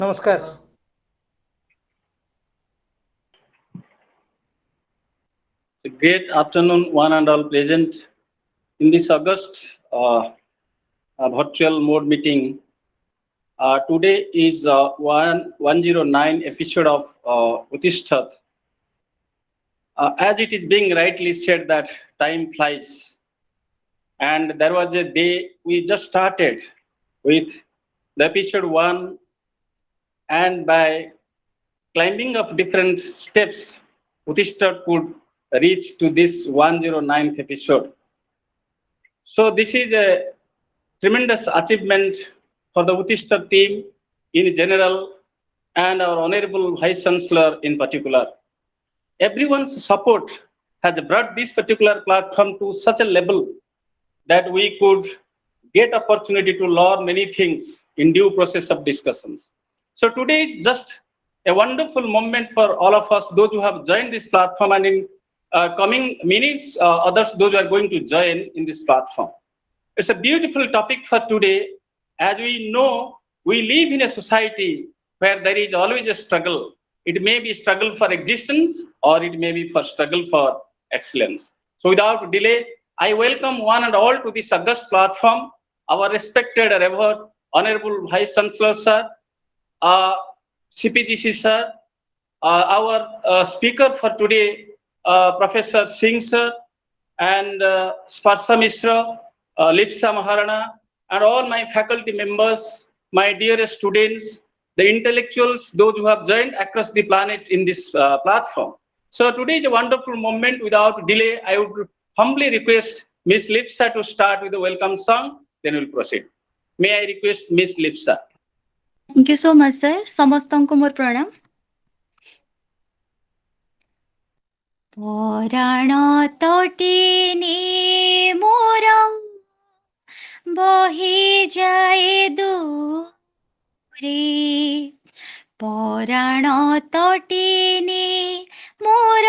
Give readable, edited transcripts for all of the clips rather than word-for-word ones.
नमस्कार. Great afternoon, one and all present in this August virtual mode meeting. Today is 109 episode of Utishtat. As it is being rightly said that time flies, and there was a day we just started with the episode 1, and by climbing of different steps, Utishtat could reach to this 109th episode. So this is a tremendous achievement for the Utishta team in general and our Honorable Vice Chancellor in particular. Everyone's support has brought this particular platform to such a level that we could get opportunity to learn many things in due process of discussions. So today is just a wonderful moment for all of us, those who have joined this platform, and in coming minutes, others, those who are going to join in this platform. It's a beautiful topic for today. As we know, we live in a society where there is always a struggle. It may be struggle for existence or it may be for struggle for excellence. So without delay, I welcome one and all to this august platform, our respected Reverend Honorable Vice Chancellor Sir, CPGC Sir, our speaker for today, Professor Singh Sir, and Sparsha Mishra, Lipsa Maharana, and all my faculty members, my dearest students, the intellectuals, those who have joined across the planet in this platform. So today is a wonderful moment. Without delay, I would humbly request Miss Lipsa to start with the welcome song, then we'll proceed. May I request Miss Lipsa? Thank you so much, sir. Samastanku ମୋର ପ୍ରଣାମ। ପରାଣ ତଟିନି ମୋର ବହିଯାଏ ଦୂରେ, ପରାଣ ତଟିନି ମୋର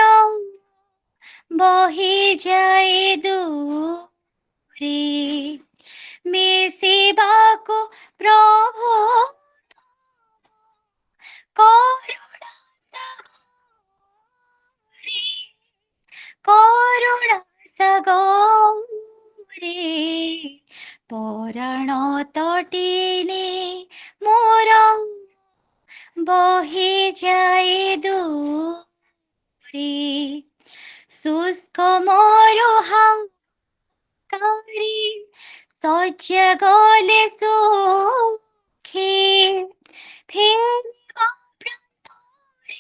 ବହିଯାଏ ଦୂରେ, ମିଶିବାକୁ ପ୍ରଭୁ କରୁଣା କରୁଣା ସାଗରେ, ପରାଣ ତଟିନି ମୋର ବହିଯାଏ ଦୂରେ, ଶୁଷ୍କ ମୋର ହାଉକାରେ ଶଯ୍ୟା ଗଲେ ସୁଖେ, ଫେରିବା ପ୍ରାନ୍ତରେ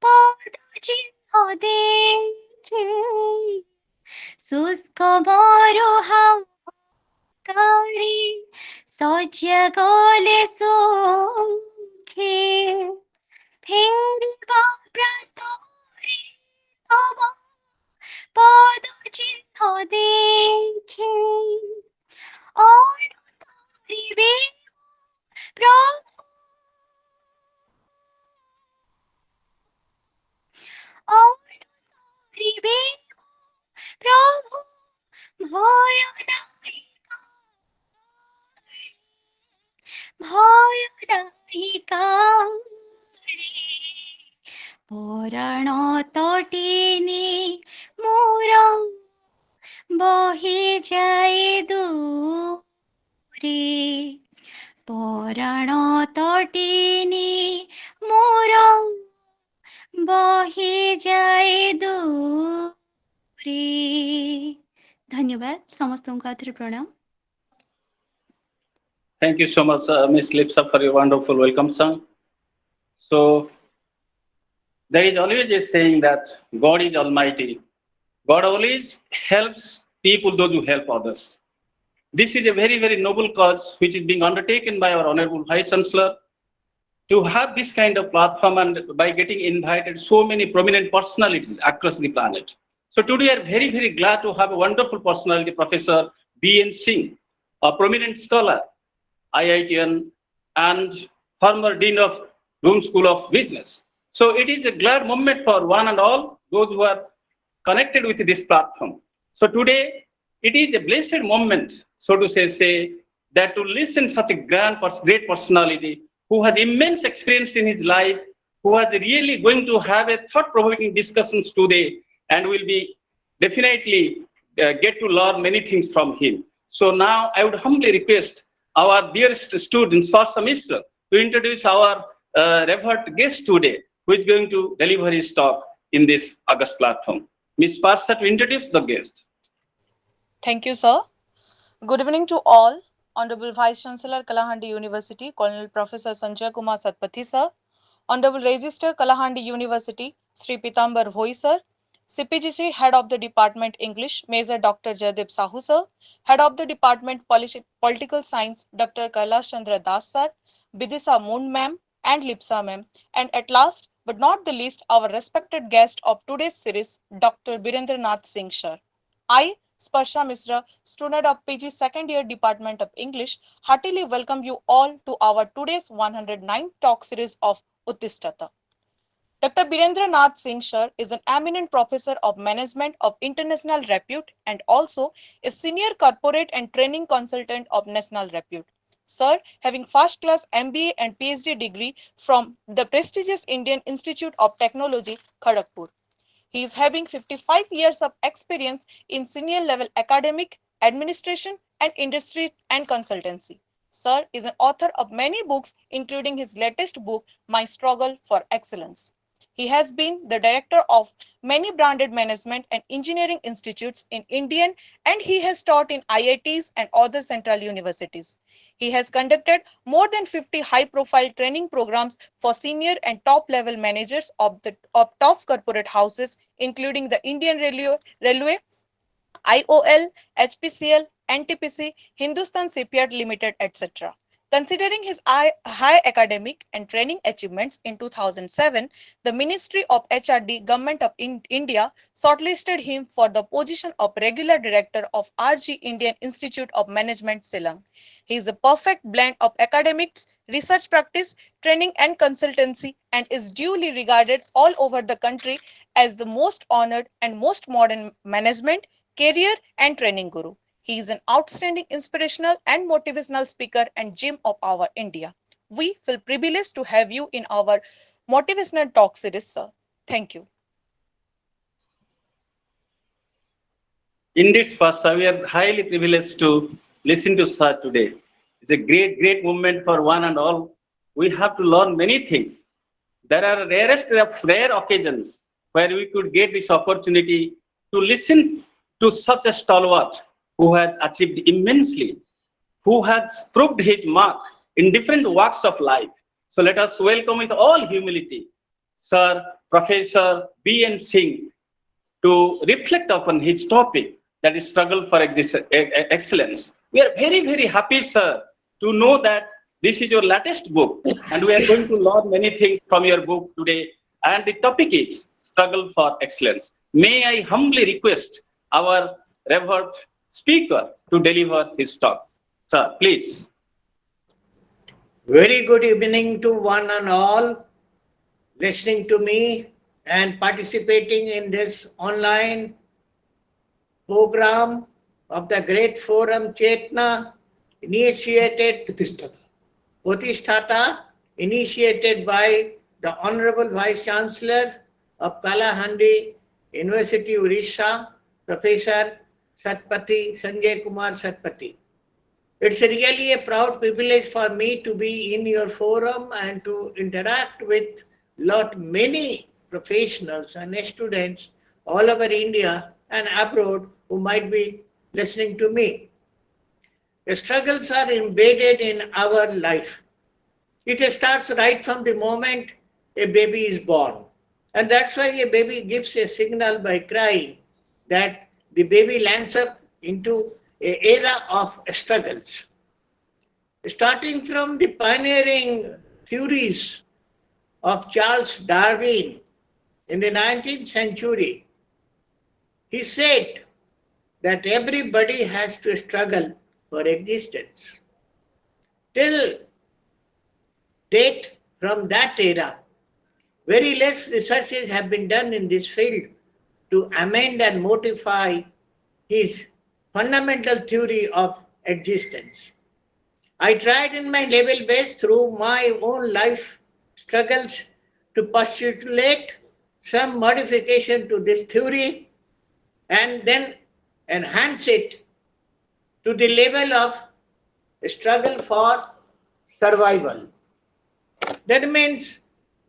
ପଦ ଚିହ୍ନ ଦେଖେ, ଶୁଷ୍କ ମୋର ହାଉକାରେ ଶଯ୍ୟା ଗଲେ ସୁଖେ, ଫେରିବା ପ୍ରାନ୍ତରେ ତମ ପଦ ଚିହ୍ନ ଦେଖେ, ଅନୁତାରିବେ ପ୍ରଭୁ, ଅନୁତାରିବେ ପ୍ରଭୁ, ଭୟ ନାହିଁ ଭୟ ନାହିଁ କାଳେ, ପରାଣ ତଟିନି ମୋର ବହିଯାଏ ଦୂରେ, ପରାଣ ତଟିନି ମୋର ବହିଯାଏ ଦୂରେ। ଧନ୍ୟବାଦ ସମସ୍ତଙ୍କୁ ଆଉଥରେ ପ୍ରଣାମ। Thank you so much, Miss Lipsa, for your wonderful welcome song. So, there is always a saying that God is almighty. God always helps people, those who help others. This is a very, very noble cause which is being undertaken by our Honorable Vice Chancellor to have this kind of platform, and by getting invited so many prominent personalities across the planet. So today we are very, very glad to have a wonderful personality, Professor B.N. Singh, a prominent scholar, IITian, and former Dean of Doon School of Business. So it is a glad moment for one and all those who are connected with this platform. So today it is a blessed moment, so to say that to listen such a great personality who has immense experience in his life, who is really going to have a thought-provoking discussions today, and will be definitely get to learn many things from him. So now I would humbly request our dearest students for semester to introduce our revered guest today, who is going to deliver his talk in this August platform. Ms. Parsha to introduce the guest. Thank you, sir. Good evening to all. Honorable Vice Chancellor, Kalahandi University, Colonel Professor Sanjay Kumar Satpathy, sir. Honorable Registrar, Kalahandi University, Sri Pitambar Bhoi, sir. CPGC, Head of the Department English, Major Dr. Jaydeep Sahu, sir. Head of the Department Political Science, Dr. Kailash Chandra Das, sir. Bidisa Moon, ma'am, and Lipsa, ma'am. And at last, but not the least, our respected guest of today's series, Dr. Birendranath Singh, sir. I, Sparsha Misra, student of PG second year Department of English, heartily welcome you all to our today's 109th talk series of Uttistata. Dr. Birendranath Singh sir is an eminent professor of management of international repute and also a senior corporate and training consultant of national repute. Sir, having first class MBA and PhD degree from the prestigious Indian Institute of Technology, Kharagpur. He is having 55 years of experience in senior level academic, administration, and industry and consultancy. Sir is an author of many books, including his latest book, My Struggle for Excellence. He has been the director of many branded management and engineering institutes in Indian, and he has taught in IITs and other central universities. He has conducted more than 50 high-profile training programs for senior and top-level managers of top corporate houses, including the Indian Railway, IOL, HPCL, NTPC, Hindustan Shipyard Limited, etc. Considering his high academic and training achievements in 2007, the Ministry of HRD Government of India shortlisted him for the position of regular director of RG Indian Institute of Management, Ceylon. He is a perfect blend of academics, research practice, training and consultancy, and is duly regarded all over the country as the most honored and most modern management, career and training guru. He is an outstanding inspirational and motivational speaker and gem of our India. We feel privileged to have you in our motivational talk series, sir. Thank you. Indeed, Pastor, we are highly privileged to listen to Sir today. It's a great moment for one and all. We have to learn many things. There are rarest of rare occasions where we could get this opportunity to listen to such a stalwart who has achieved immensely, who has proved his mark in different walks of life. So let us welcome with all humility Sir Professor B.N. Singh to reflect upon his topic, that is struggle for excellence. We are very happy, sir, to know that this is your latest book, and we are going to learn many things from your book today. And the topic is struggle for excellence. May I humbly request our revered speaker to deliver his talk. Sir, please. Very good evening to one and all listening to me and participating in this online program of the great forum Chetna initiated Uttistata initiated by the Honorable Vice Chancellor of Kalahandi University, Orissa, Professor Satpathy, Sanjay Kumar Satpathy. It's really a proud privilege for me to be in your forum and to interact with many professionals and students all over India and abroad who might be listening to me. The struggles are embedded in our life. It starts right from the moment a baby is born. And that's why a baby gives a signal by crying that the baby lands up into an era of struggles. Starting from the pioneering theories of Charles Darwin in the 19th century, he said that everybody has to struggle for existence. Till date, from that era, very less researches have been done in this field to amend and modify his fundamental theory of existence. I tried in my level best through my own life struggles to postulate some modification to this theory and then enhance it to the level of struggle for survival. That means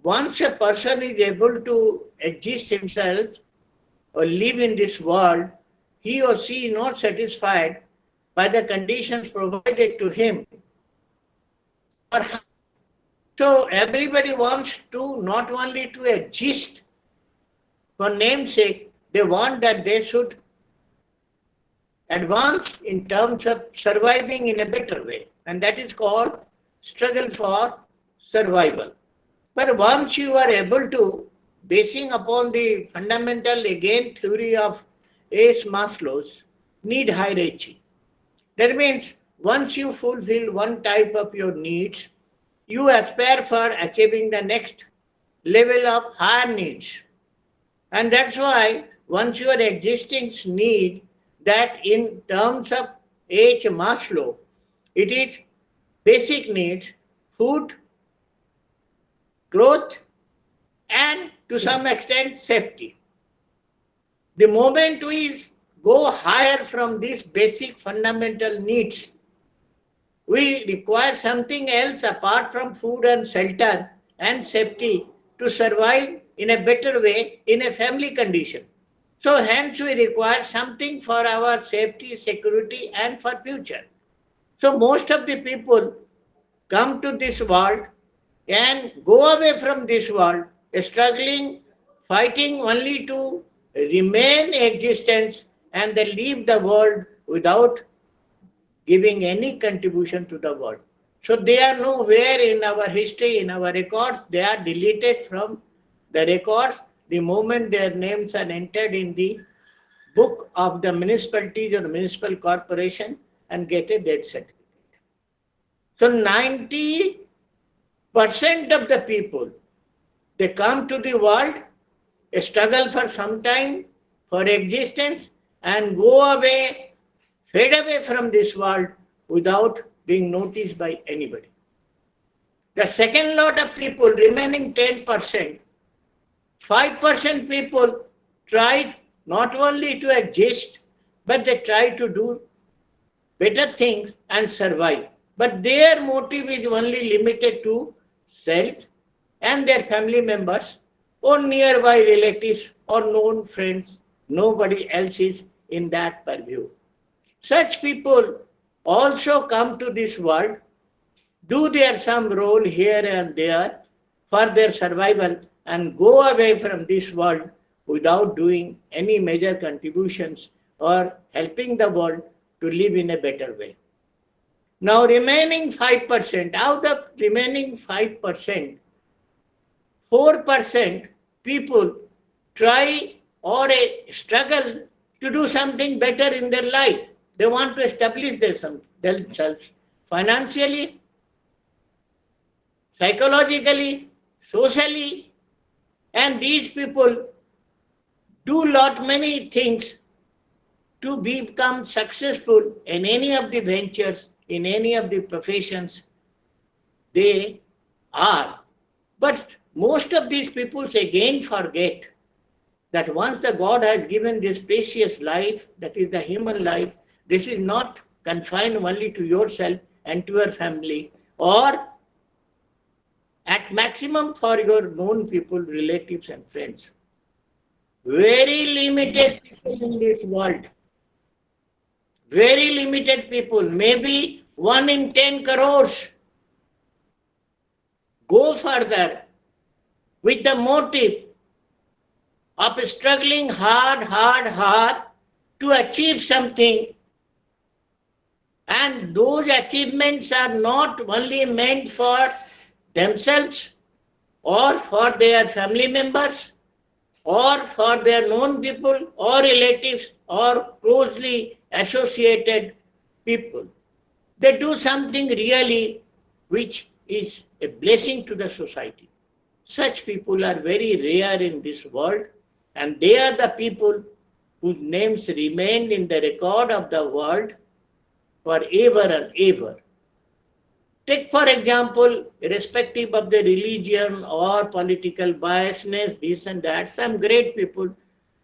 once a person is able to exist himself or live in this world, he or she is not satisfied by the conditions provided to him. So everybody wants to not only to exist for namesake, they want that they should advance in terms of surviving in a better way. And that is called struggle for survival. But once you are able to, basing upon the fundamental again theory of Ace Maslow's need hierarchy, that means once you fulfill one type of your needs, you aspire for achieving the next level of higher needs. And that's why once your existing need, that in terms of H. Maslow, it is basic needs, food, clothes, and to some extent safety. The moment we go higher from these basic fundamental needs, we require something else apart from food and shelter and safety to survive in a better way in a family condition. So hence we require something for our safety, security and for future. So most of the people come to this world and go away from this world, struggling, fighting only to remain existence and they leave the world without giving any contribution to the world. So they are nowhere in our history, in our records, they are deleted from the records the moment their names are entered in the book of the municipalities or municipal corporation and get a death certificate. So 90% of the people, they come to the world, struggle for some time, for existence, and go away, fade away from this world without being noticed by anybody. The second lot of people, remaining 10%, 5% people try not only to exist, but they try to do better things and survive. But their motive is only limited to self and their family members or nearby relatives or known friends. Nobody else is in that purview. Such people also come to this world, do their some role here and there for their survival and go away from this world without doing any major contributions or helping the world to live in a better way. Now remaining 5%, out of remaining 5%, 4% people try or struggle to do something better in their life. They want to establish themselves financially, psychologically, socially, and these people do lot many things to become successful in any of the ventures, in any of the professions they are. But most of these people again forget that once the God has given this precious life, that is the human life, this is not confined only to yourself and to your family, or at maximum for your known people, relatives and friends. Very limited people in this world. Very limited people, maybe 1 in 10 crores, go further with the motive of struggling hard to achieve something. And those achievements are not only meant for themselves or for their family members or for their known people or relatives or closely associated people. They do something really which is a blessing to the society. Such people are very rare in this world, and they are the people whose names remain in the record of the world forever and ever. Take, for example, irrespective of the religion or political biasness, this and that, some great people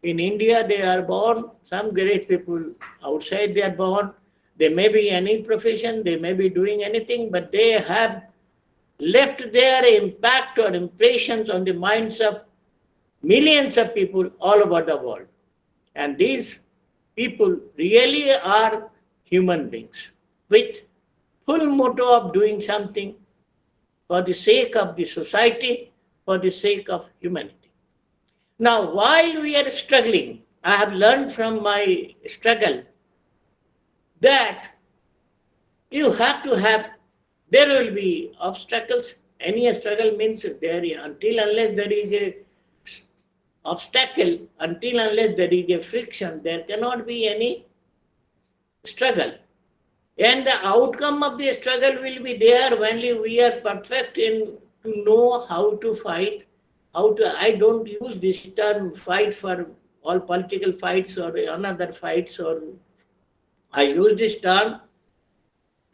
in India they are born, some great people outside they are born. They may be any profession, they may be doing anything, but they have left their impact or impressions on the minds of millions of people all over the world. And these people really are human beings with full motto of doing something for the sake of the society, for the sake of humanity. Now, while we are struggling, I have learned from my struggle that you have to have, there will be obstacles. Any struggle means there, until unless there is a obstacle, until unless there is a friction, there cannot be any struggle. And the outcome of the struggle will be there only we are perfect in to know how to fight, how to, I don't use this term fight for all political fights or another fights, or I use this term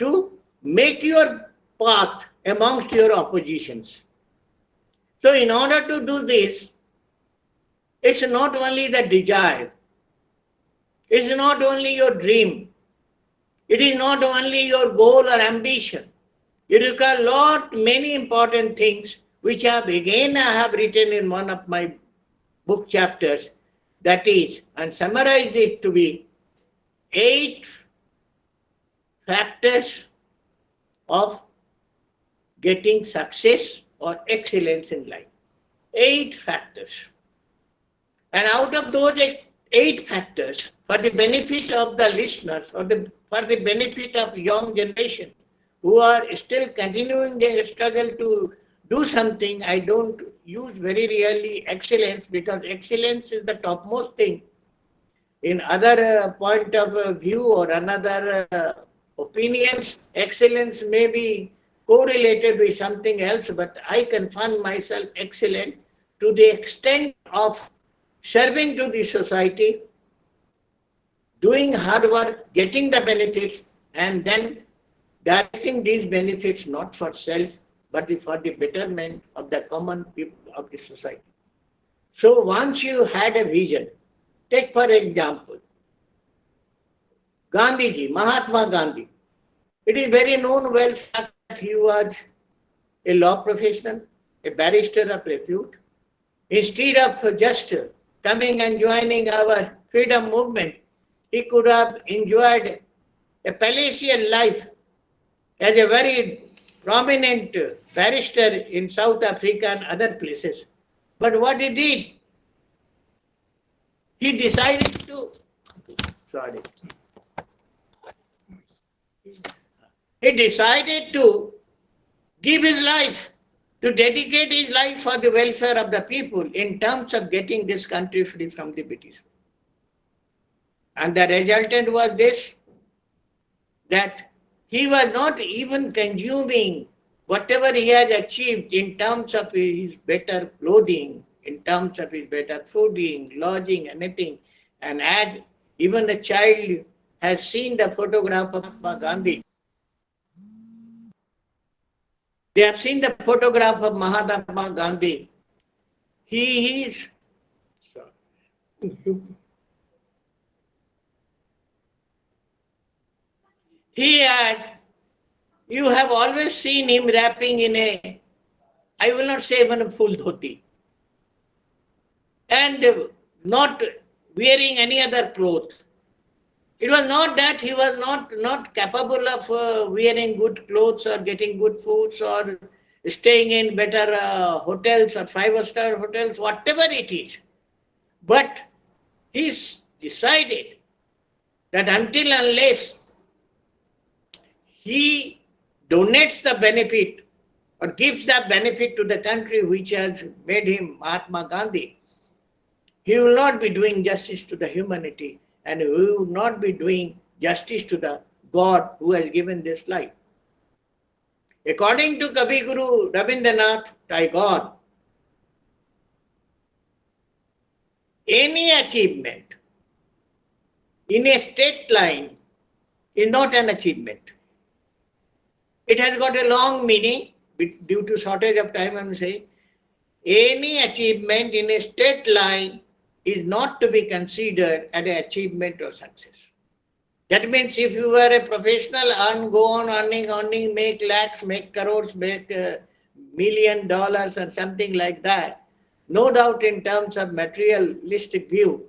to make your path amongst your oppositions. So in order to do this, it's not only the desire, it's not only your dream, it is not only your goal or ambition. It requires lot many important things which I have written in one of my book chapters, that is, and summarize it to be 8 factors of getting success or excellence in life. 8 factors. And out of those 8 factors, for the benefit of the listeners, or for the benefit of young generation who are still continuing their struggle to do something, I don't use very rarely excellence, because excellence is the topmost thing. In other point of view or another opinions, excellence may be correlated with something else, but I confine myself excellent to the extent of serving to the society, doing hard work, getting the benefits, and then directing these benefits not for self, but for the betterment of the common people of the society. So once you had a vision, take for example, Gandhiji, Mahatma Gandhi. It is very known well that he was a law professional, a barrister of repute. Instead of just coming and joining our freedom movement, he could have enjoyed a palatial life as a very prominent barrister in South Africa and other places. But what he did, he decided to, sorry, he decided to give his life, to dedicate his life for the welfare of the people in terms of getting this country free from the British. And the resultant was this, that he was not even consuming whatever he has achieved in terms of his better clothing, in terms of his better fooding, lodging, anything. And as even a child has seen the photograph of Mahatma Gandhi, they have seen the photograph of Mahatma Gandhi. He is he has, you have always seen him wrapping in a, I will not say even a full dhoti, and not wearing any other cloth. It was not that he was not capable of wearing good clothes or getting good foods or staying in better hotels or 5-star hotels, whatever it is. But he's decided that until unless he donates the benefit or gives the benefit to the country which has made him Mahatma Gandhi, he will not be doing justice to the humanity, and he will not be doing justice to the God who has given this life. According to Kavi Guru Rabindranath Tagore, any achievement in a straight line is not an achievement. It has got a long meaning. Due to shortage of time, I am saying any achievement in a straight line is not to be considered as an achievement or success. That means if you were a professional, go on earning, make lakhs, make crores, make $1 million or something like that, no doubt in terms of materialistic view,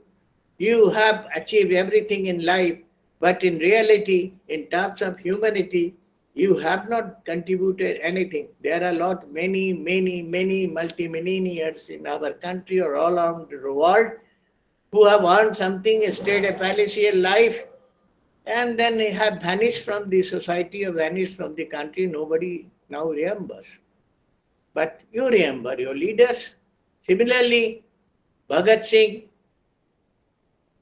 you have achieved everything in life, but in reality, in terms of humanity, you have not contributed anything. There are many multimillionaires in our country or all around the world who have earned something, stayed a palatial life, and then have vanished from the society or vanished from the country. Nobody now remembers. But you remember your leaders. Similarly, Bhagat Singh,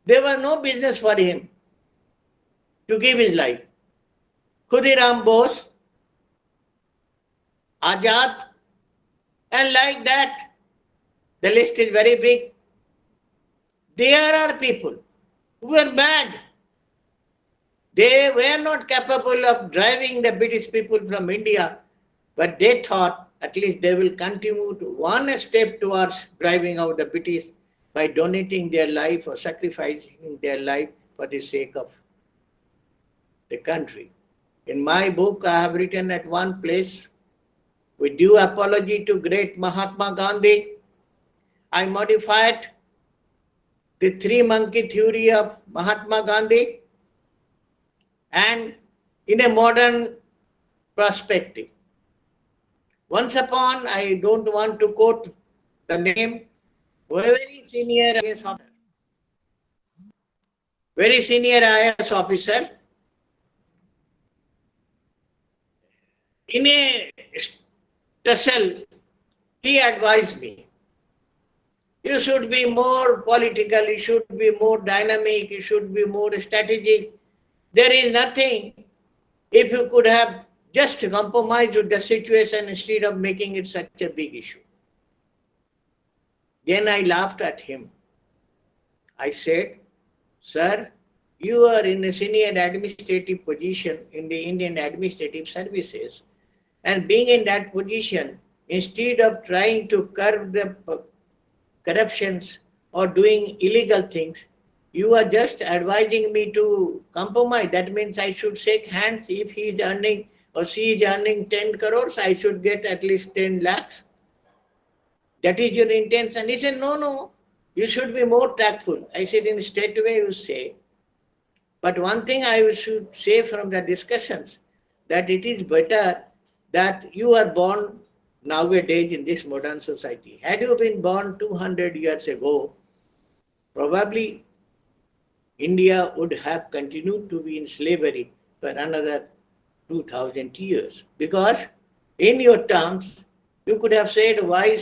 there was no business for him to give his life. Khudiram Bose, Azad, and like that, the list is very big. There are people who are mad. They were not capable of driving the British people from India, but they thought at least they will continue to one step towards driving out the British by donating their life or sacrificing their life for the sake of the country. In my book, I have written at one place, with due apology to great Mahatma Gandhi, I modified the three monkey theory of Mahatma Gandhi and in a modern perspective. Once upon, I don't want to quote the name, very senior IAS officer, in a tussle, he advised me, you should be more political, you should be more dynamic, you should be more strategic. There is nothing if you could have just compromised with the situation instead of making it such a big issue. Then I laughed at him. I said, sir, you are in a senior administrative position in the Indian Administrative Services, and being in that position, instead of trying to curb the corruptions or doing illegal things, you are just advising me to compromise. That means I should shake hands. If he is earning or she is earning 10 crores, I should get at least 10 lakhs. That is your intention. He said, no, you should be more tactful. I said, in a straight way you say. But one thing I should say from the discussions, that it is better that you are born nowadays in this modern society. Had you been born 200 years ago, probably India would have continued to be in slavery for another 2000 years. Because in your terms, you could have said, why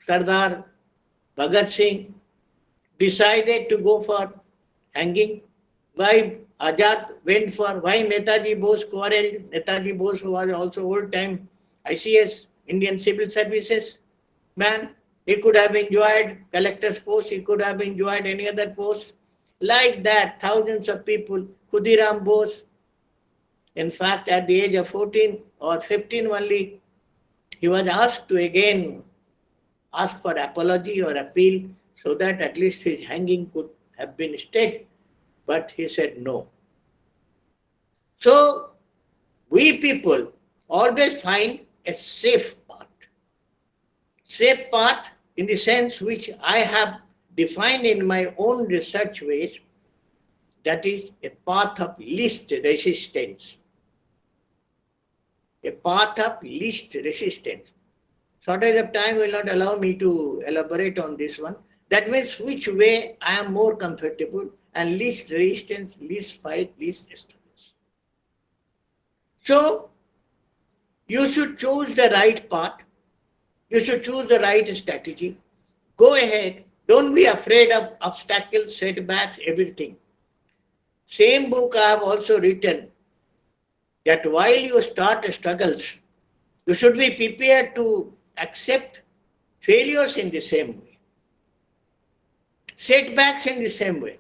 Sardar Bhagat Singh decided to go for hanging, why Azad went for, why Netaji Bose quarreled. Netaji Bose was also old-time ICS, Indian Civil Services man. He could have enjoyed collector's post, he could have enjoyed any other post. Like that, thousands of people, Khudiram Bose, in fact, at the age of 14 or 15 only, he was asked to again ask for apology or appeal so that at least his hanging could have been stayed. But he said no. So, we people always find a safe path. Safe path in the sense which I have defined in my own research ways, that is a path of least resistance. A path of least resistance. Shortage of time will not allow me to elaborate on this one. That means which way I am more comfortable and least resistance, least fight, least struggles. So, you should choose the right path. You should choose the right strategy. Go ahead. Don't be afraid of obstacles, setbacks, everything. Same book I have also written that while you start struggles, you should be prepared to accept failures in the same way, setbacks in the same way.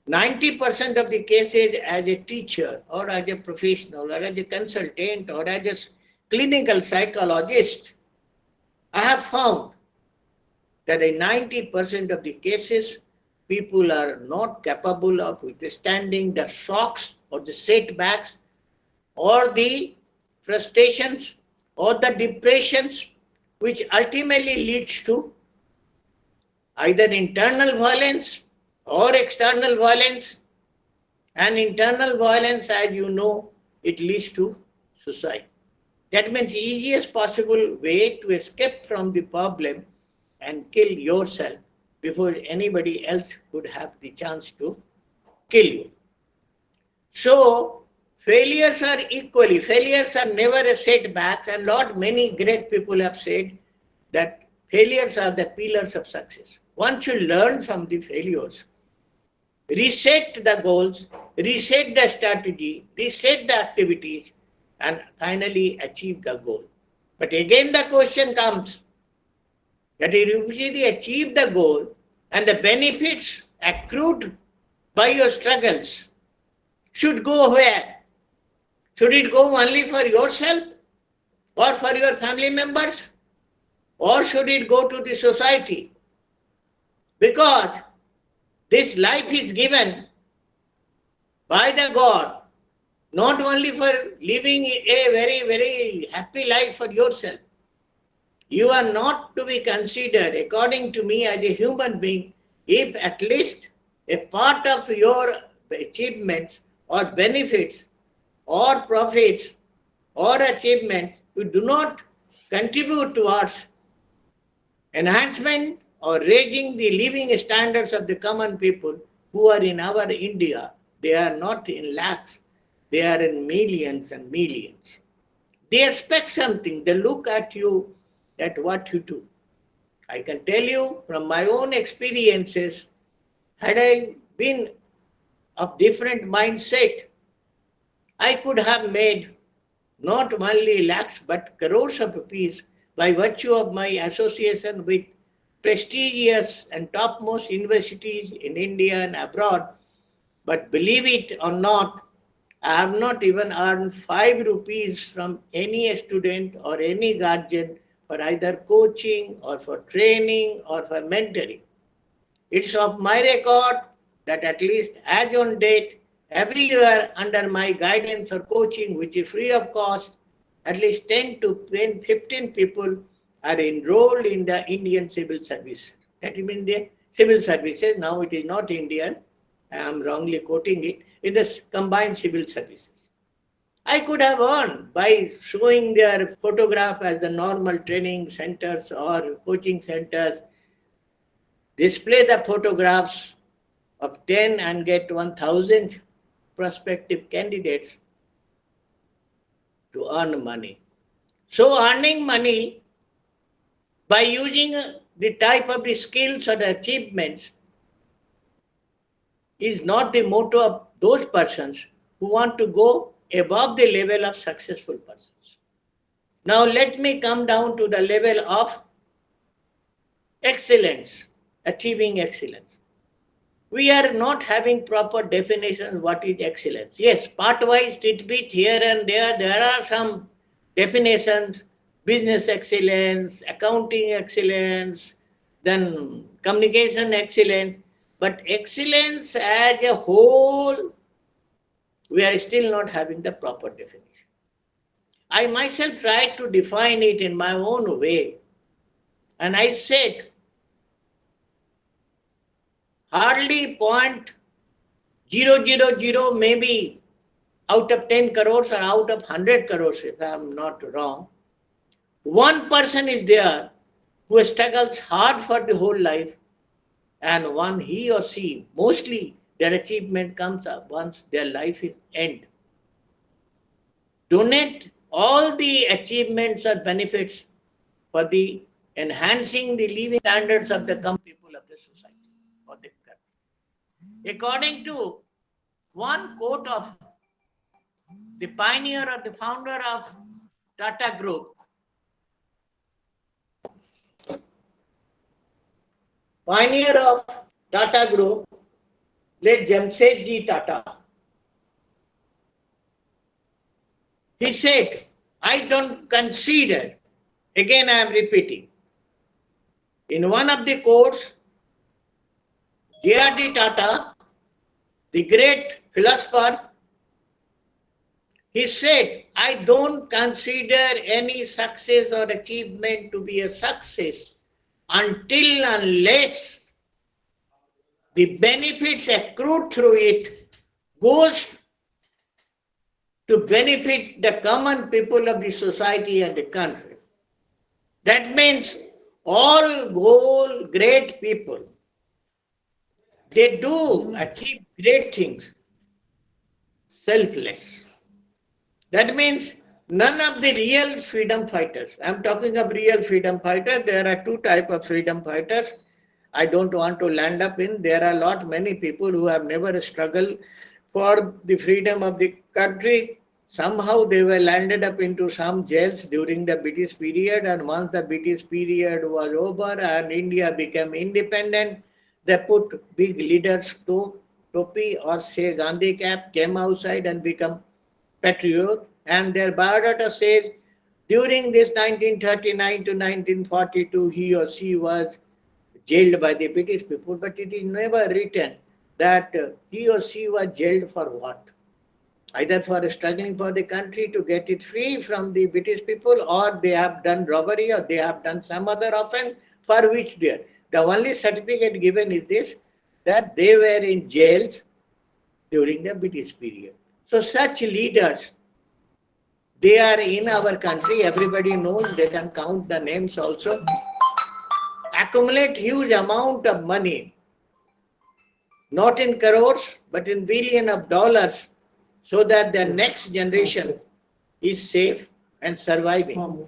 90% of the cases as a teacher or as a professional or as a consultant or as a clinical psychologist, I have found that in 90% of the cases, people are not capable of withstanding the shocks or the setbacks or the frustrations or the depressions which ultimately leads to either internal violence or external violence. And internal violence, as you know, it leads to suicide. That means the easiest possible way to escape from the problem and kill yourself before anybody else could have the chance to kill you. So failures are never a setbacks, and not many great people have said that failures are the pillars of success. One should learn from the failures, reset the goals, reset the strategy, reset the activities, and finally achieve the goal. But again the question comes that if you really achieve the goal and the benefits accrued by your struggles should go where? Should it go only for yourself or for your family members? Or should it go to the society? Because this life is given by the God, not only for living a very, very happy life for yourself. You are not to be considered, according to me, as a human being, if at least a part of your achievements or benefits or profits or achievements you do not contribute towards enhancement or raising the living standards of the common people who are in our India. They are not in lakhs, they are in millions and millions. They expect something, they look at you, at what you do. I can tell you from my own experiences, had I been of different mindset, I could have made not only lakhs but crores of rupees by virtue of my association with prestigious and topmost universities in India and abroad. But believe it or not, I have not even earned 5 rupees from any student or any guardian for either coaching or for training or for mentoring. It's of my record that at least as on date, every year under my guidance or coaching, which is free of cost, at least 10 to 15 people are enrolled in the Indian civil service. That means the civil services, now it is not Indian, I am wrongly quoting it, in the combined civil services. I could have earned by showing their photograph as the normal training centers or coaching centers, display the photographs of 10 and get 1,000 prospective candidates to earn money. So earning money by using the type of the skills or the achievements is not the motto of those persons who want to go above the level of successful persons. Now let me come down to the level of excellence, achieving excellence. We are not having proper definitions what is excellence. Yes, part-wise, tidbit here and there are some definitions, business excellence, accounting excellence, then communication excellence, but excellence as a whole, we are still not having the proper definition. I myself tried to define it in my own way, and I said hardly 0.000 maybe out of 10 crores or out of 100 crores, if I am not wrong, one person is there who struggles hard for the whole life, and one he or she, mostly their achievement comes up once their life is end. Donate all the achievements or benefits for the enhancing the living standards of the common people of the society or the country. According to one quote of the pioneer or the founder of Tata Group, pioneer of Tata Group, Let Jamshedji Tata. He said, I don't consider, again I am repeating, in one of the courts, J.R.D. Tata, the great philosopher, he said, I don't consider any success or achievement to be a success until unless the benefits accrued through it goes to benefit the common people of the society and the country. That means all great people, they do achieve great things, selfless. That means none of the real freedom fighters, I'm talking of real freedom fighters, there are two types of freedom fighters. I don't want to land up in, there are many people who have never struggled for the freedom of the country. Somehow they were landed up into some jails during the British period, and once the British period was over and India became independent, they put big leaders to topi or say Gandhi cap, came outside and become patriot, and their biodata says during this 1939 to 1942 he or she was jailed by the British people, but it is never written that he or she was jailed for what? Either for struggling for the country to get it free from the British people, or they have done robbery, or they have done some other offense for which they are. The only certificate given is this, that they were in jails during the British period. So such leaders, they are in our country, everybody knows, they can count the names also, accumulate huge amount of money, not in crores, but in billion of dollars, so that the next generation is safe and surviving.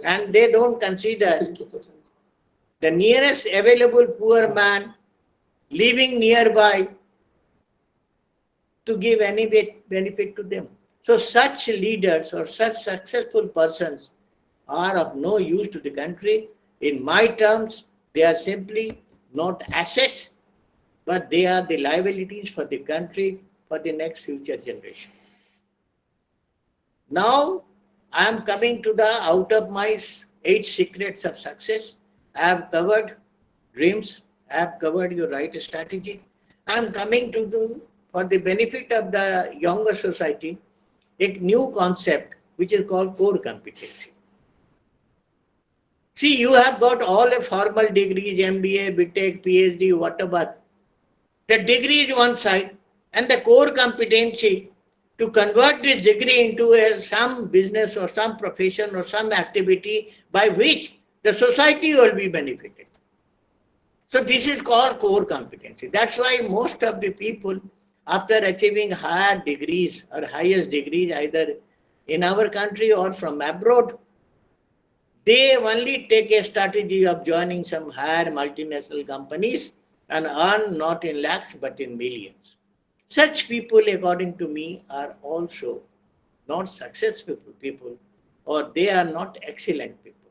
And they don't consider the nearest available poor man living nearby to give any benefit to them. So such leaders or such successful persons are of no use to the country. In my terms, they are simply not assets, but they are the liabilities for the country for the next future generation. Now, I am coming to the out of my 8 secrets of success. I have covered dreams, I have covered your right strategy. I am coming to for the benefit of the younger society, a new concept which is called core competency. See, you have got all the formal degrees, MBA, BTech, PhD, whatever. The degree is one side, and the core competency to convert this degree into some business or some profession or some activity by which the society will be benefited. So this is called core competency. That's why most of the people, after achieving higher degrees or highest degrees, either in our country or from abroad, they only take a strategy of joining some higher multinational companies and earn not in lakhs but in millions. Such people, according to me, are also not successful people, or they are not excellent people.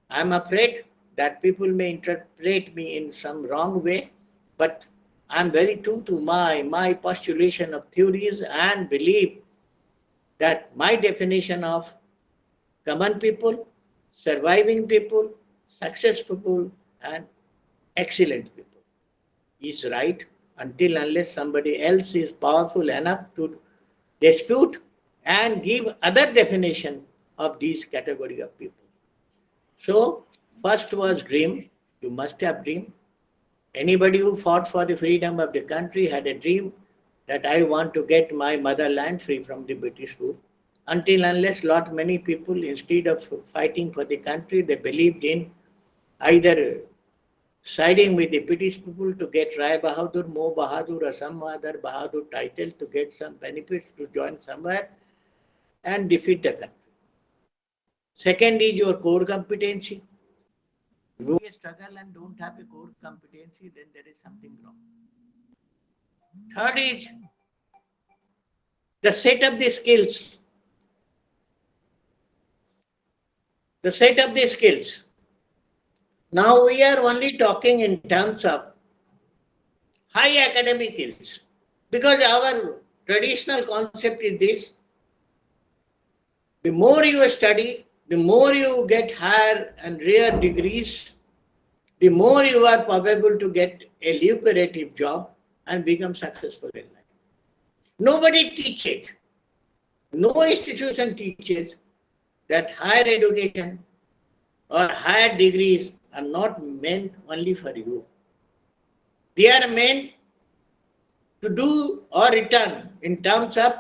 I am afraid that people may interpret me in some wrong way, but I am very true to my postulation of theories and believe that my definition of common people, surviving people, successful, and excellent people is right until unless somebody else is powerful enough to dispute and give other definition of these category of people. So first was dream. You must have dream. Anybody who fought for the freedom of the country had a dream that I want to get my motherland free from the British rule. Until unless many people, instead of fighting for the country, they believed in either siding with the British people to get Rai Bahadur, Mo Bahadur, or some other Bahadur title to get some benefits to join somewhere and defeat the country. Second is your core competency. If you struggle and don't have a core competency, then there is something wrong. Third is the set of the skills. The set of the skills. Now we are only talking in terms of high academic skills. Because our traditional concept is this: the more you study, the more you get higher and rare degrees, the more you are probable to get a lucrative job and become successful in life. Nobody teaches, no institution teaches that higher education or higher degrees are not meant only for you. They are meant to do or return in terms of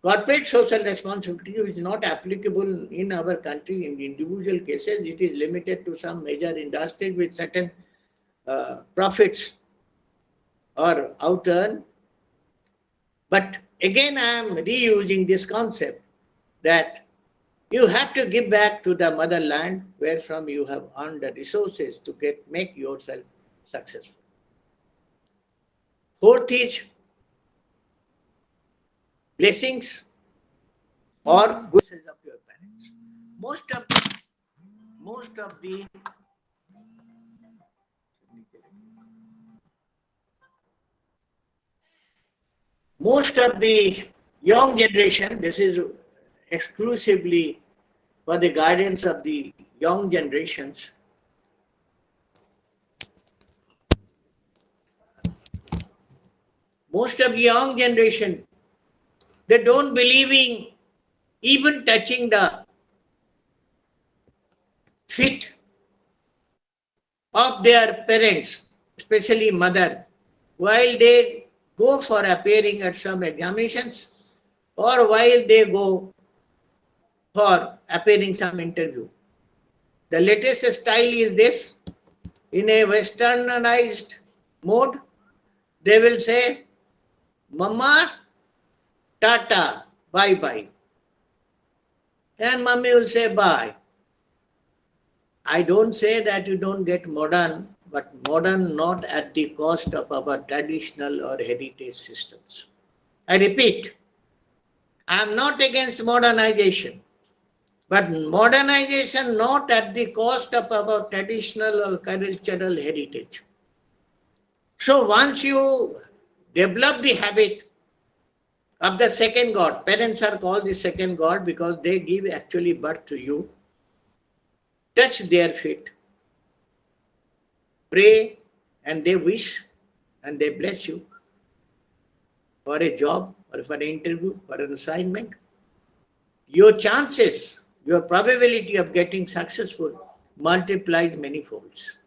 corporate social responsibility, which is not applicable in our country in individual cases. It is limited to some major industries with certain profits or out-earn. But again, I am reusing this concept that you have to give back to the motherland where from you have earned the resources to make yourself successful. Fourth is blessings or good wishes of your parents. Most of the young generation, this is exclusively for the guidance of the young generations. Most of the young generation, they don't believe in even touching the feet of their parents, especially mother, while they go for appearing at some examinations or while they go for appearing some interview. The latest style is this: in a westernized mode, they will say, Mama, Tata, bye bye. And Mummy will say bye. I don't say that you don't get modern, but modern not at the cost of our traditional or heritage systems. I repeat, I am not against modernization, but modernization not at the cost of our traditional or cultural heritage. So once you develop the habit of the second God, parents are called the second God because they give actually birth to you, touch their feet, pray, and they wish and they bless you for a job or for an interview, for an assignment. Your chances, your probability of getting successful multiplies many folds.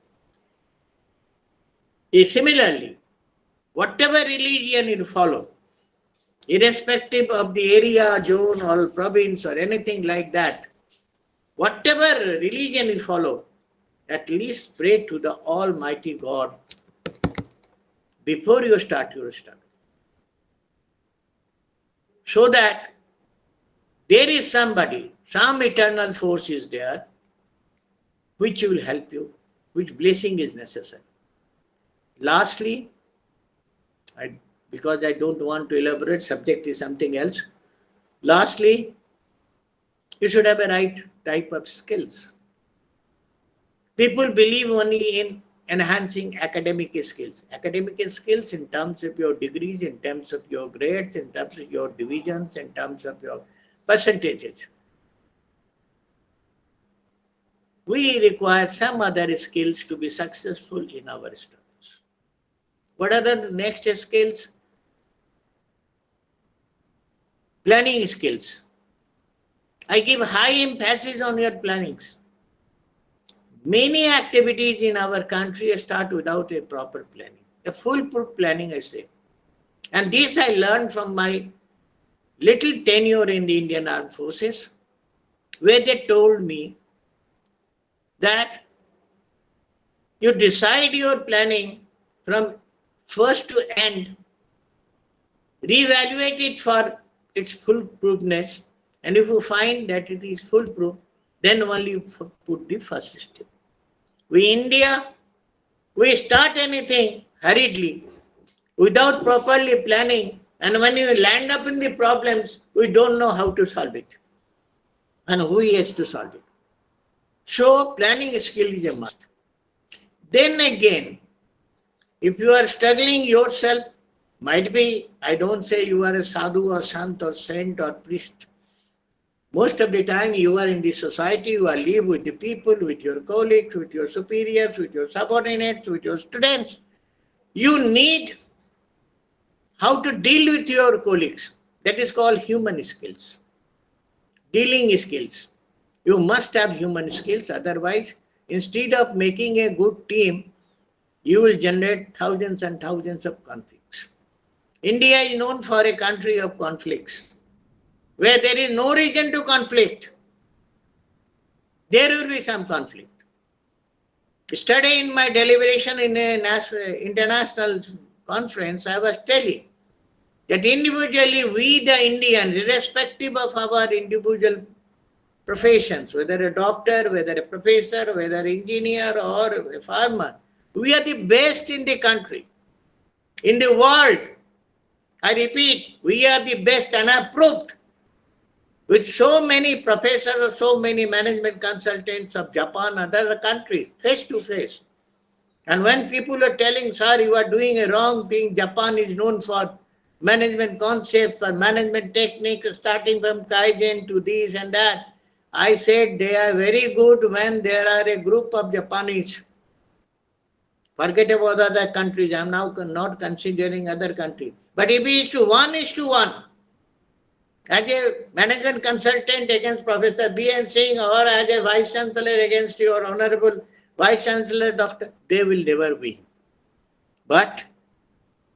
Similarly, whatever religion you follow, irrespective of the area, zone, or province, or anything like that, whatever religion you follow, at least pray to the Almighty God before you start your study, so that there is somebody, some eternal force is there, which will help you, which blessing is necessary. Lastly, because I don't want to elaborate, subject is something else. Lastly, you should have a right type of skills. People believe only in enhancing academic skills. Academic skills in terms of your degrees, in terms of your grades, in terms of your divisions, in terms of your percentages. We require some other skills to be successful in our studies. What are the next skills? Planning skills. I give high emphasis on your plannings. Many activities in our country start without a proper planning, a foolproof planning, I say. And this I learned from my little tenure in the Indian Armed Forces, where they told me that you decide your planning from first to end, reevaluate it for its foolproofness, and if you find that it is foolproof, then only you put the first step. We India, we start anything hurriedly, without properly planning, and when you land up in the problems, we don't know how to solve it and who has to solve it. So planning skill is a must. Then again, If you are struggling yourself, might be, I don't say you are a sadhu or sant or saint or priest. Most of the time you are in the society, you are live with the people, with your colleagues, with your superiors, with your subordinates, with your students. You need how to deal with your colleagues. That is called human skills, dealing skills. You must have human skills, otherwise, instead of making a good team, you will generate thousands and thousands of conflicts. India is known for a country of conflicts. Where there is no reason to conflict, there will be some conflict. Yesterday in my deliberation in an international conference, I was telling that individually we the Indians, irrespective of our individual professions, whether a doctor, whether a professor, whether an engineer or a farmer, we are the best in the country, in the world. I repeat, we are the best and I proved with so many professors, so many management consultants of Japan, other countries, face to face. And when people are telling, sir, you are doing a wrong thing, Japan is known for management concepts, for management techniques, starting from Kaizen to this and that. I said they are very good when there are a group of Japanese. Forget about other countries. I am now not considering other countries. But if it is to one, as a management consultant against Professor B.N. Singh or as a Vice Chancellor against your Honorable Vice Chancellor Doctor, they will never win. But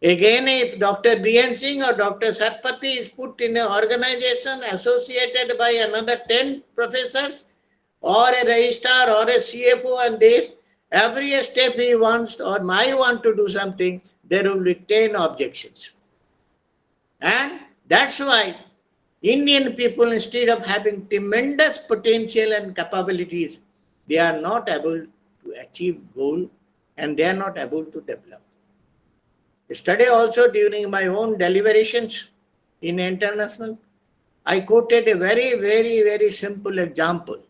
again, if Dr. B.N. Singh or Dr. Satpathy is put in an organization associated by another 10 professors or a registrar or a CFO and this, every step he wants or I want to do something, there will be 10 objections. And that's why Indian people, instead of having tremendous potential and capabilities, they are not able to achieve goal and they are not able to develop. Yesterday also during my own deliberations in international, I quoted a very simple example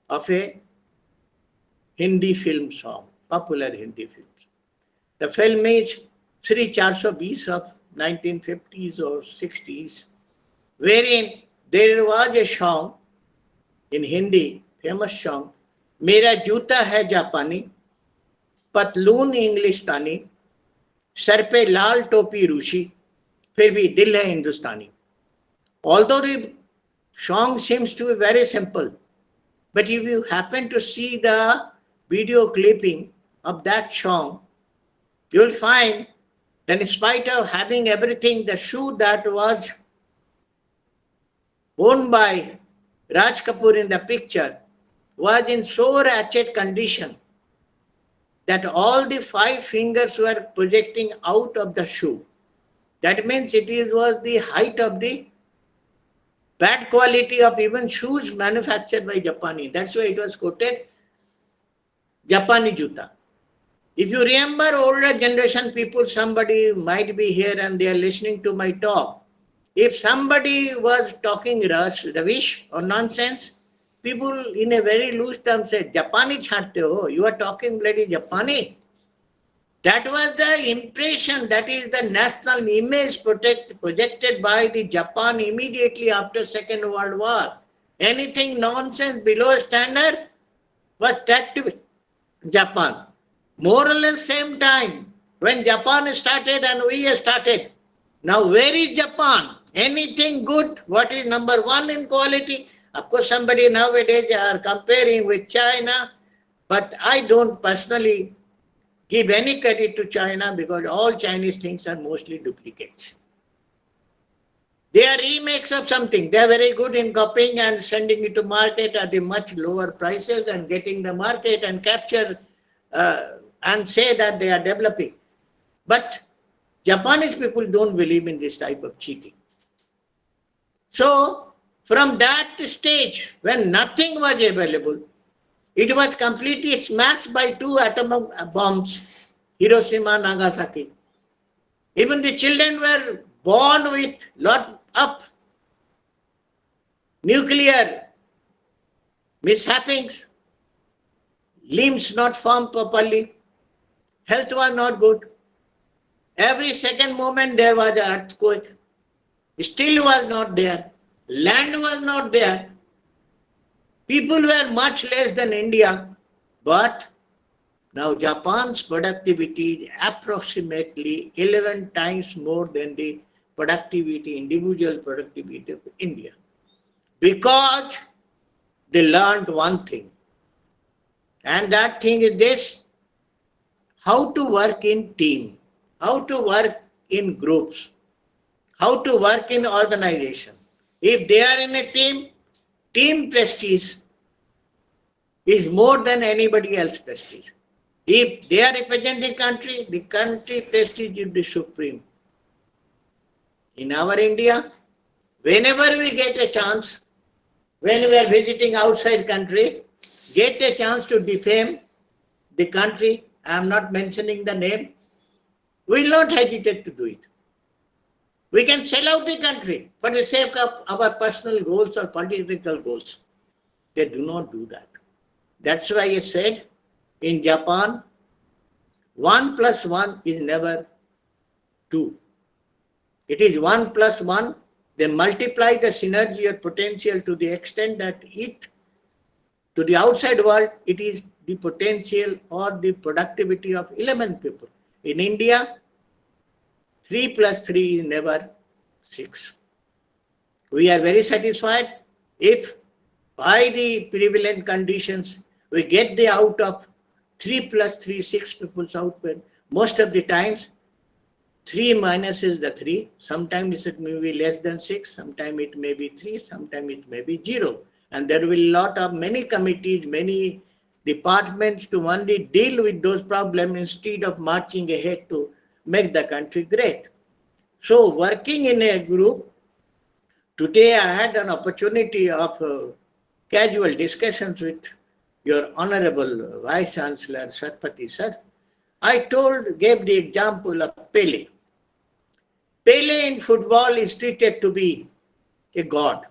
of a Hindi film song, popular Hindi film song. The film is Sri 420 of 1950s or 60s, wherein there was a song in Hindi, famous song, Mera Juta Hai Japani, Patloon Englishstani, Sar pe Lal Topi Rushi, Fir bhi Dil hai Hindustani. Although the song seems to be very simple, but if you happen to see the video clipping of that song, you will find that in spite of having everything, the shoe that was worn by Raj Kapoor in the picture was in so wretched condition that all the 5 fingers were projecting out of the shoe. That means was the height of the bad quality of even shoes manufactured by Japani. That's why it was quoted Japani Juta. If you remember older generation people, somebody might be here and they are listening to my talk. If somebody was talking rubbish or nonsense, people in a very loose term say, Japani chhate ho, you are talking bloody Japani. That was the impression, that is the national image projected by the Japan immediately after Second World War. Anything nonsense below standard was tagged to Japan. More or less same time when Japan started and we started. Now where is Japan? Anything good? What is number 1 in quality? Of course somebody nowadays are comparing with China, but I don't personally give any credit to China because all Chinese things are mostly duplicates. They are remakes of something. They are very good in copying and sending it to market at the much lower prices and getting the market and capture and say that they are developing. But Japanese people don't believe in this type of cheating. So from that stage, when nothing was available, it was completely smashed by 2 atomic bombs, Hiroshima, Nagasaki. Even the children were born with lot of nuclear mishappings, limbs not formed properly, Health was not good. Every second moment there was an earthquake. Steel was not there. Land was not there. People were much less than India, but now Japan's productivity is approximately 11 times more than the productivity, individual productivity of India. Because they learned one thing, and that thing is this: how to work in team, how to work in groups, how to work in organization. If they are in a team prestige is more than anybody else prestige. If they are representing country, the country prestige is the supreme. In our India, whenever we get a chance, when we are visiting outside country, get a chance to defame the country, I am not mentioning the name, we will not hesitate to do it. We can sell out the country for the sake of our personal goals or political goals. They do not do that. That's why I said in Japan, 1 plus 1 is never 2. It is 1 plus 1. They multiply the synergy or potential to the extent that to the outside world, it is the potential or the productivity of 11 people. In India, 3 plus 3 is never 6. We are very satisfied if by the prevalent conditions, we get the out of 3 plus 3, 6 people's output. Most of the times, 3 minus is the 3. Sometimes it may be less than 6. Sometimes it may be 3. Sometimes it may be 0. And there will be many committees, many departments to only deal with those problems instead of marching ahead to make the country great. So working in a group, today I had an opportunity of casual discussions with your Honorable Vice Chancellor Satpathy sir. I gave the example of Pele. Pele in football is treated to be a god.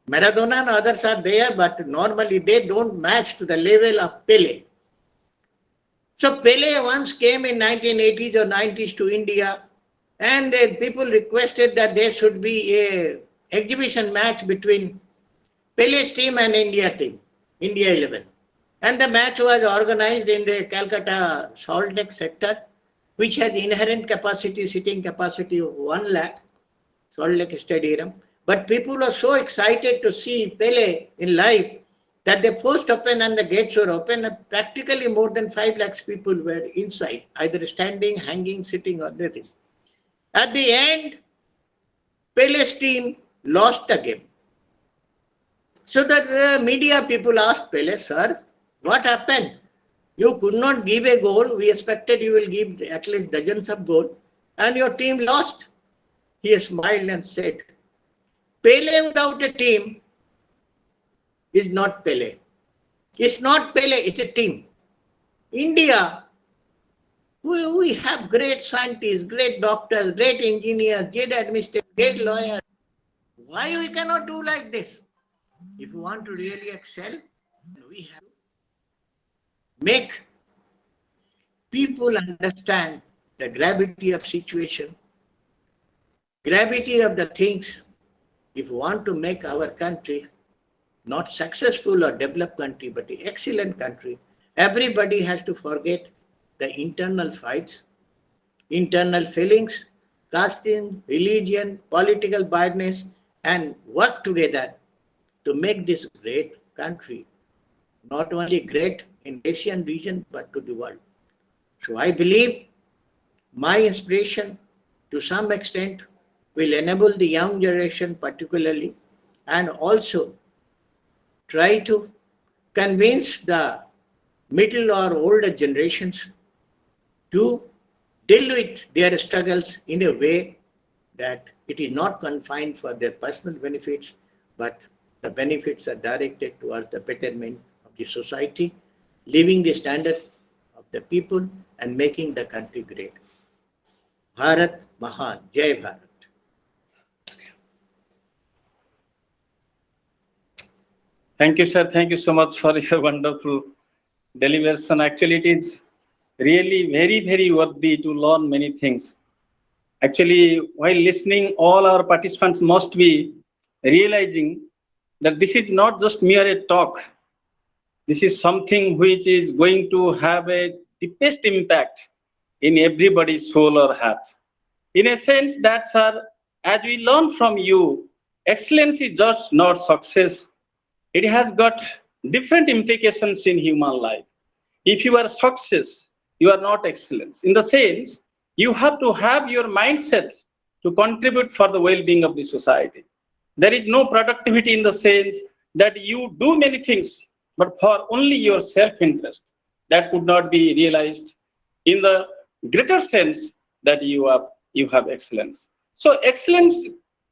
Maradona and others are there, but normally they don't match to the level of Pele. So Pele once came in 1980s or 90s to India, and people requested that there should be a exhibition match between Pele's team and India team, India 11. And the match was organized in the Calcutta Salt Lake sector, which had inherent capacity, seating capacity of 1 lakh, Salt Lake Stadium. But people were so excited to see Pele in live that the post opened and the gates were open, and practically more than 5 lakhs people were inside, either standing, hanging, sitting, or anything. At the end, Pele's team lost the game. So the media people asked Pele, sir, what happened? You could not give a goal. We expected you will give at least dozens of goals, and your team lost. He smiled and said, Pele without a team is not Pele. It's not Pele, it's a team. India, we have great scientists, great doctors, great engineers, great administrators, great lawyers. Why we cannot do like this? If you want to really excel, we have to make people understand the gravity of situation, gravity of the things. If you want to make our country not successful or developed country, but an excellent country, everybody has to forget the internal fights, internal feelings, casteism, religion, political biasness, and work together to make this great country, not only great in Asian region, but to the world. So I believe my inspiration to some extent will enable the young generation particularly, and also try to convince the middle or older generations to deal with their struggles in a way that it is not confined for their personal benefits, but the benefits are directed towards the betterment of the society, living the standard of the people and making the country great. Bharat Mahan, Jai Bharat. Thank you, sir. Thank you so much for your wonderful deliveration. Actually, it is really very, very worthy to learn many things. Actually, while listening, all our participants must be realizing that this is not just mere a talk. This is something which is going to have a deepest impact in everybody's soul or heart. In a sense, that's our, as we learn from you, excellence is just not success. It has got different implications in human life. If you are success, you are not excellence. In the sense, you have to have your mindset to contribute for the well-being of the society. There is no productivity in the sense that you do many things, but for only your self-interest. That could not be realized in the greater sense that you have excellence. So excellence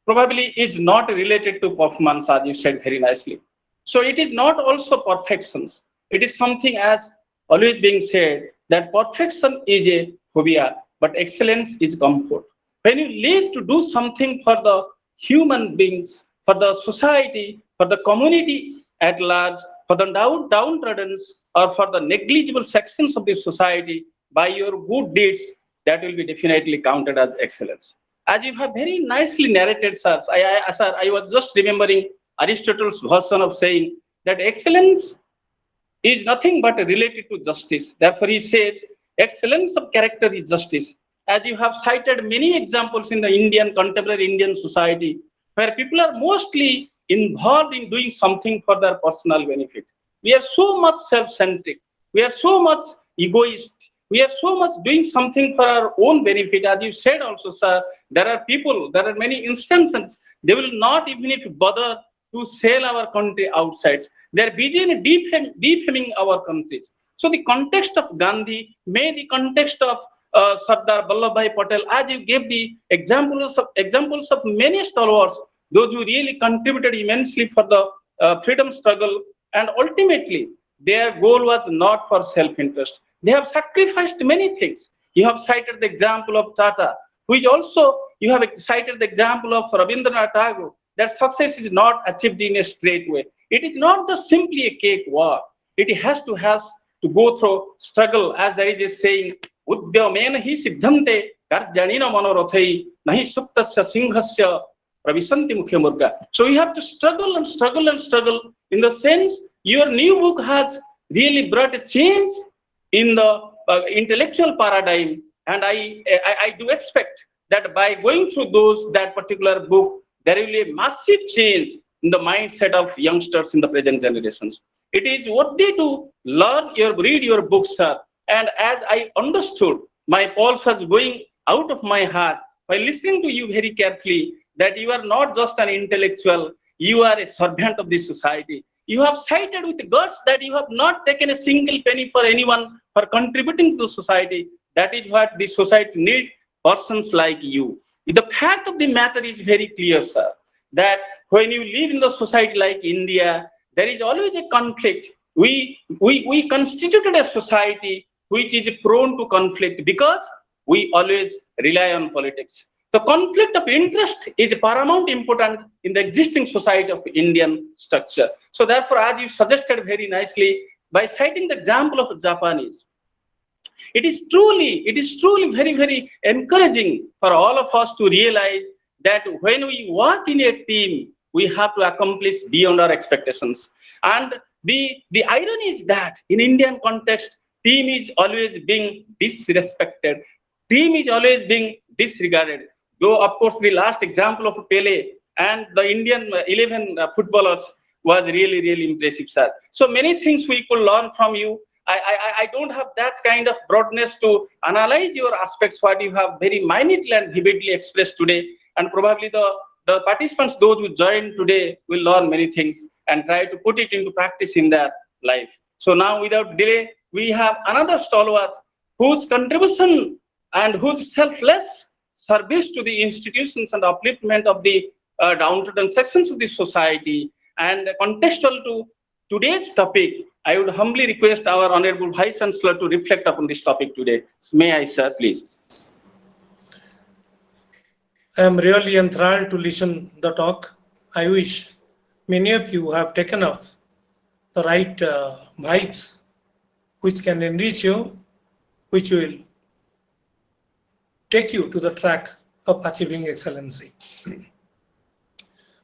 probably is not related to performance, as you said very nicely. So it is not also perfections. It is something as always being said that perfection is a phobia, but excellence is comfort. When you live to do something for the human beings, for the society, for the community at large, for the downtrodden, or for the negligible sections of the society, by your good deeds, that will be definitely counted as excellence. As you have very nicely narrated, sir, sir, I was just remembering Aristotle's version of saying that excellence is nothing but related to justice. Therefore, he says, excellence of character is justice. As you have cited many examples in the Indian, contemporary Indian society, where people are mostly involved in doing something for their personal benefit. We are so much self-centric. We are so much egoist. We are so much doing something for our own benefit. As you said also, sir, there are people, there are many instances, they will not even if bother to sell our country outside. They're busy in defaming our countries. So the context of Gandhi, may the context of Sardar Vallabhbhai Patel, as you gave the examples of many stalwarts, those who really contributed immensely for the freedom struggle, and ultimately their goal was not for self-interest. They have sacrificed many things. You have cited the example of Tata, which also you have cited the example of Rabindranath Tagore, that success is not achieved in a straight way. It is not just simply a cakewalk. It has to go through struggle, as there is a saying, Udyamena hi siddhante karjanina manorothai nahi suptasya singhasya pravisanti mukhe murga. So you have to struggle and struggle and struggle. In the sense, your new book has really brought a change in the intellectual paradigm, and I do expect that by going through that particular book, there will be a massive change in the mindset of youngsters in the present generations. It is worthy to read your books, sir. And as I understood, my pulse was going out of my heart by listening to you very carefully, that you are not just an intellectual, you are a servant of the society. You have cited with guts that you have not taken a single penny for anyone for contributing to the society. That is what the society needs, persons like you. The fact of the matter is very clear, sir, that when you live in the society like India, there is always a conflict. We constituted a society which is prone to conflict because we always rely on politics. The conflict of interest is paramount important in the existing society of Indian structure. So therefore, as you suggested very nicely, by citing the example of Japanese, it is truly very, very encouraging for all of us to realize that when we work in a team, we have to accomplish beyond our expectations. And the irony is that in Indian context, team is always being disrespected. Team is always being disregarded. Though, of course, the last example of Pele and the Indian 11 footballers was really, really impressive, sir. So many things we could learn from you. I don't have that kind of broadness to analyze your aspects, what you have very minutely and vividly expressed today. And probably the participants, those who joined today, will learn many things and try to put it into practice in their life. So now, without delay, we have another stalwart whose contribution and whose selfless service to the institutions and upliftment of the downtrodden sections of the society, and contextual to today's topic, I would humbly request our Honorable Vice Chancellor to reflect upon this topic today. May I, sir, please? I am really enthralled to listen the talk. I wish many of you have taken up the right vibes which can enrich you which will take you to the track of achieving excellency.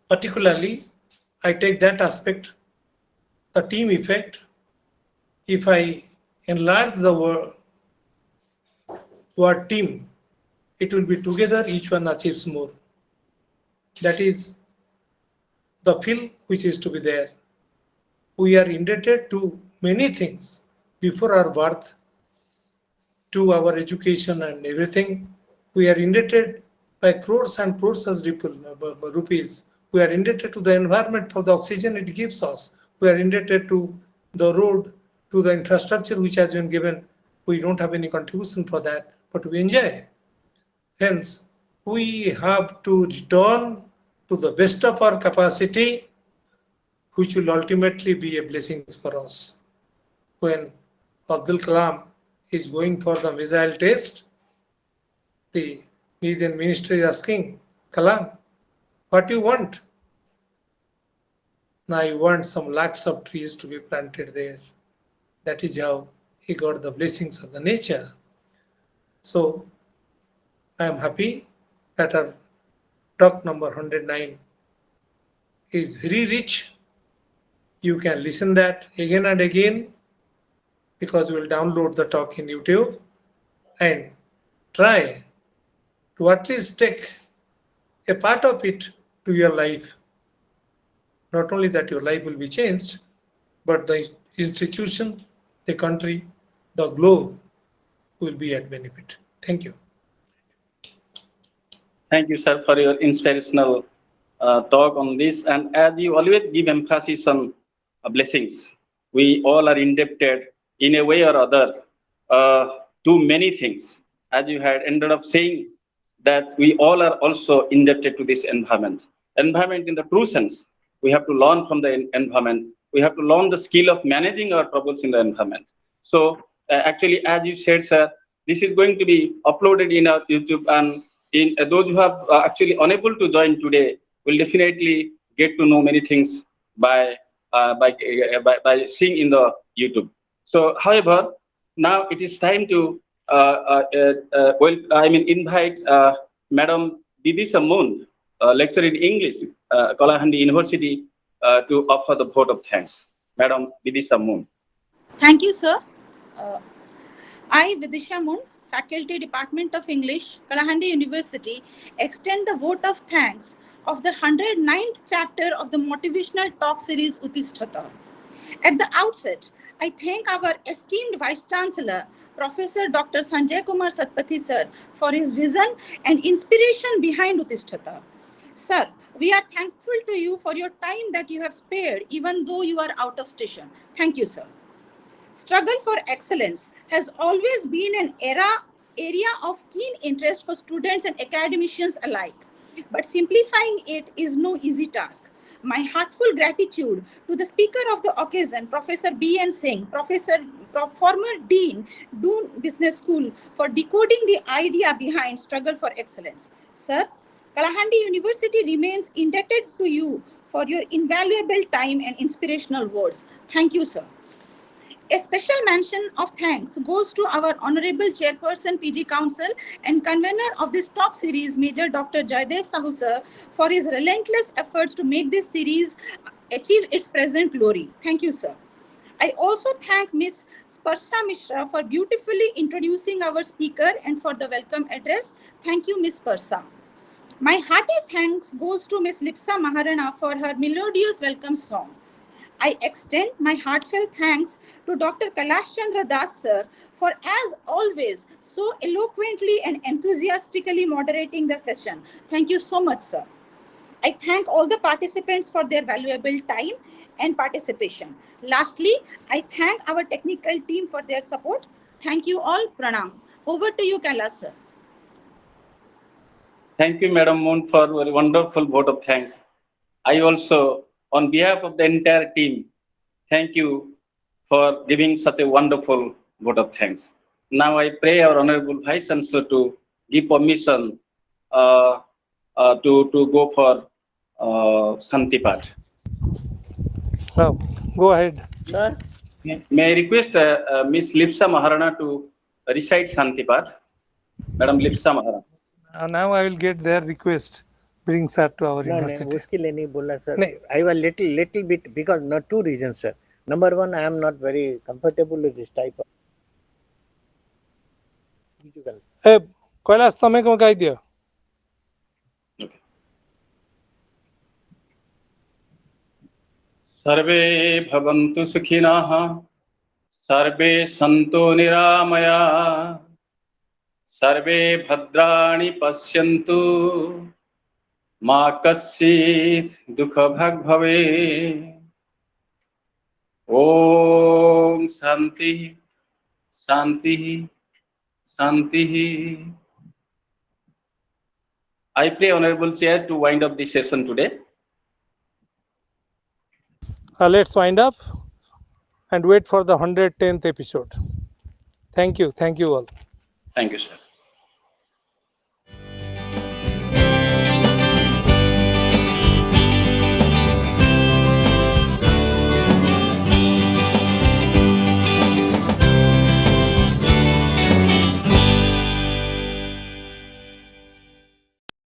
Particularly, I take that aspect, the team effect. If I enlarge the word team, it will be together, each one achieves more. That is the feel which is to be there. We are indebted to many things before our birth, to our education and everything. We are indebted by crores and crores of rupees. We are indebted to the environment for the oxygen it gives us. We are indebted to the road, to the infrastructure which has been given. We don't have any contribution for that, but we enjoy. Hence, we have to return to the best of our capacity, which will ultimately be a blessing for us. When Abdul Kalam is going for the missile test, the Indian minister is asking, Kalam, what do you want? Now I want some lakhs of trees to be planted there. That is how he got the blessings of the nature. So I am happy that our talk number 109 is very rich. You can listen that again and again, because we will download the talk in YouTube, and try to at least take a part of it to your life. Not only that your life will be changed, but the institution, the country, the globe will be at benefit. Thank you. Thank you, sir, for your inspirational talk on this. And as you always give emphasis on blessings, we all are indebted in a way or other to many things. As you had ended up saying, that we all are also indebted to this environment. Environment in the true sense, we have to learn from the environment. We have to learn the skill of managing our troubles in the environment. So actually, as you said, sir, this is going to be uploaded in our YouTube, and in those who have actually unable to join today will definitely get to know many things by seeing in the YouTube. So, however, now it is time to invite Madam Bidisha Moon, lecturer in English, Kalahandi University, to offer the vote of thanks. Madam Bidisha Moon. Thank you, sir. I, Vidisha Moon, Faculty Department of English, Kalahandi University, extend the vote of thanks of the 109th chapter of the motivational talk series Uttisthata. At the outset, I thank our esteemed Vice Chancellor, Professor Dr. Sanjay Kumar Satpathy sir, for his vision and inspiration behind Uttisthata. Sir, we are thankful to you for your time that you have spared, even though you are out of station. Thank you, sir. Struggle for excellence has always been an area of keen interest for students and academicians alike. But simplifying it is no easy task. My heartfelt gratitude to the speaker of the occasion, Professor B.N. Singh, former Dean, Doon Business School, for decoding the idea behind struggle for excellence. Sir, Kalahandi University remains indebted to you for your invaluable time and inspirational words. Thank you, sir. A special mention of thanks goes to our Honorable Chairperson PG Council and convener of this talk series, Major Dr. Jaydev Sahu sir, for his relentless efforts to make this series achieve its present glory. Thank you, sir. I also thank Ms. Sparsha Mishra for beautifully introducing our speaker and for the welcome address. Thank you, Ms. Sparsha. My hearty thanks goes to Ms. Lipsa Maharana for her melodious welcome song. I extend my heartfelt thanks to Dr. Kailash Chandra Das sir for, as always, so eloquently and enthusiastically moderating the session. Thank you so much, sir. I thank all the participants for their valuable time and participation. Lastly, I thank our technical team for their support. Thank you all. Pranam. Over to you, Kailash sir. Thank you, Madam Moon, for a wonderful vote of thanks. I also, on behalf of the entire team, thank you for giving such a wonderful vote of thanks. Now I pray our Honorable Vice Chancellor to give permission to go for Shanti Path. Now, go ahead. Sir, May I request Ms. Lipsa Maharana to recite Santipad. Madam Lipsa Maharaj. Now I will get their request. Bring sir to our No, university. उसके लिए नहीं बोला sir. नहीं. I was little bit because not two reasons, sir. Number one, I am not very comfortable with this type of. ए कैलाश तमे को गाई दियो. Okay. सर्वे भवन्तु सुखिनः सर्वे सन्तु निरामया सर्वे भद्राणि पश्यन्तु मा कश्चित् दुःखभाग् भवेत्. ॐ शान्ति शान्ति शान्ति. I pray honorable chair to wind up the session today. Let's wind up and wait for the 110th episode. Thank you all. Thank you, sir.